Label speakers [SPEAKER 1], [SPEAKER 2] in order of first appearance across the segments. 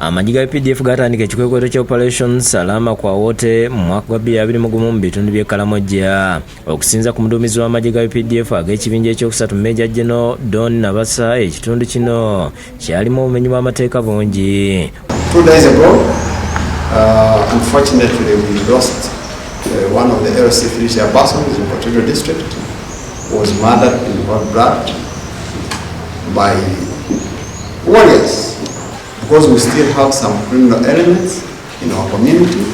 [SPEAKER 1] Amajji ga UPDF gatandika ekikwekweto kya Operation Salama kwa Wote mu mwaka gwa 2021 mu bitundu by'e Karamoja. Okusinza ku muduumizi w'amajji ga UPDF ag'ekibinja ekyokusatu Major General Don Nabasa, ekitundu kino kyalimu obumenyi bw'amateeka bungi.
[SPEAKER 2] 2 days ago, unfortunately we lost one of the LC3 chairpersons in Kotido district was murdered in hot blood by warriors. Because we still have some criminal elements in our community,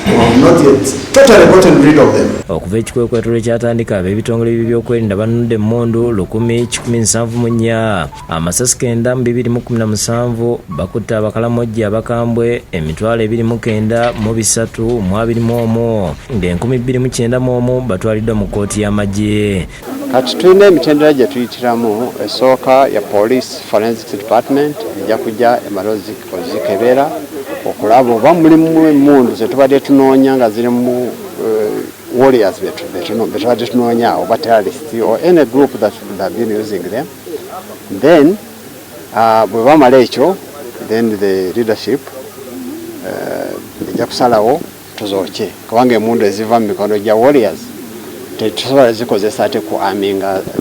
[SPEAKER 2] we have not yet totally gotten rid of them.
[SPEAKER 1] Okuva ekikwekweto kyatandika ab'ebitongole by'ebyokwerinda banunudde emmundu 1,174, amasasi 9,217 bakutte Abakaramoja abakambwe emitwalo 29 mu 321 nga 2,901 batwaliddwa mu kkooti y'amagye.
[SPEAKER 3] Kati tulina emitendera gye tuyitiramu esooka ya Police Forensic Department ejja kujja emalozi ozikebera okulaba oba mulimu emmundu zetubadde tunoonya nga ziri mu warriors betubadde tunoonya oba terrorists or any group that have been using them. Then bwe bamala ekyo, then the leadership ejja kusalawo tuzooke kubanga emmundu eziva mu mikono gya warriors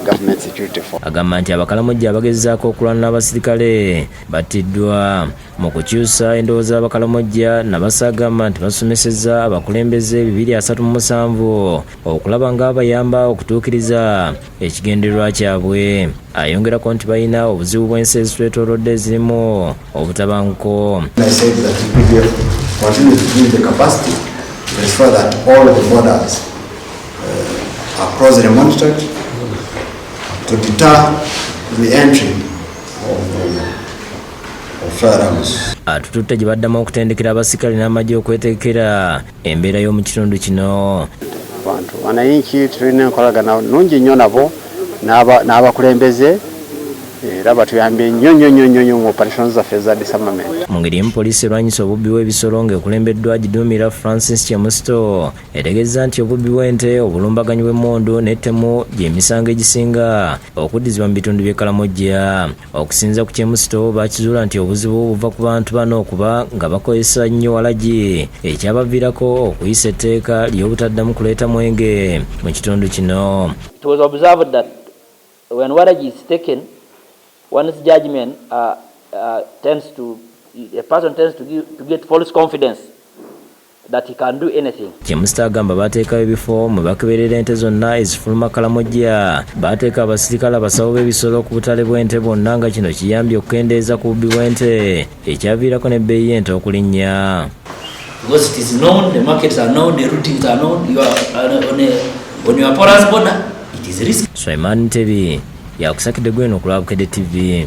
[SPEAKER 3] government security for.
[SPEAKER 1] Agamba nti Abakaramoja abagezaako okulwana n'abasirikale battiddwa mu kukyusa endowooza Abakaramoja. Nabasa agamba nti basomesezza abakulembeze 237 okulaba ng'abayamba okutuukiriza ekigendererwa kyabwe. Ayongerako nti balina obuzibu bw'ensi ezitwetoolodde ezirimu obutabanguko.
[SPEAKER 2] Across the monitored to deter the entry of firearms.
[SPEAKER 1] Atututte gye baddamu okutendekera abasirikale n'amagye okwetegekera embeera y'omu kitundu kino.
[SPEAKER 3] Abantu wananchi tulina enkolagana nnungi nnyo nabo n'abakulembeze era batuyambye nnyo mu operations zaffe za disarmament.
[SPEAKER 1] Mu ngeri emu poliisi erwanyisa obubbi bw'ebisolo ng'ekulembeddwa Giduumira Francis Kyemusto etegeeza nti obubbi bw'ente, obulumbaganyi bw'emmundu n'ettemu gy'emisango egisinga okuddizibwa mu bitundu by'e Karamoja. Okusinza ku Kyemusto bakizuula nti obuzibu buva ku bantu bano okuba nga bakozesa nnyo walagi ekyabaviirako okuyisa etteeka ly'obutaddamu kuleeta mwenge mu kitundu kino.
[SPEAKER 4] It was observed that when walagi is taken, one's judgment a person tends to get false confidence that he can do anything.
[SPEAKER 1] Kyemusto agamba bateekawo ebifo mwe bakeberera ente zonna ezifuluma Karamoja. Bateeka abasirikale abasawo b'ebisolo ku butale bw'ente bwonna nga kino kiyambye okukendeeza ku bubbi bw'ente ekyaviirako n'ebbeeyi y'ente okulinnya.
[SPEAKER 5] Because it is known, the markets are known, the routings are known, you are on your porous border, it is risky.
[SPEAKER 1] Sulaiman Tebi yakusakidde gweno ku Lwabukedde TV.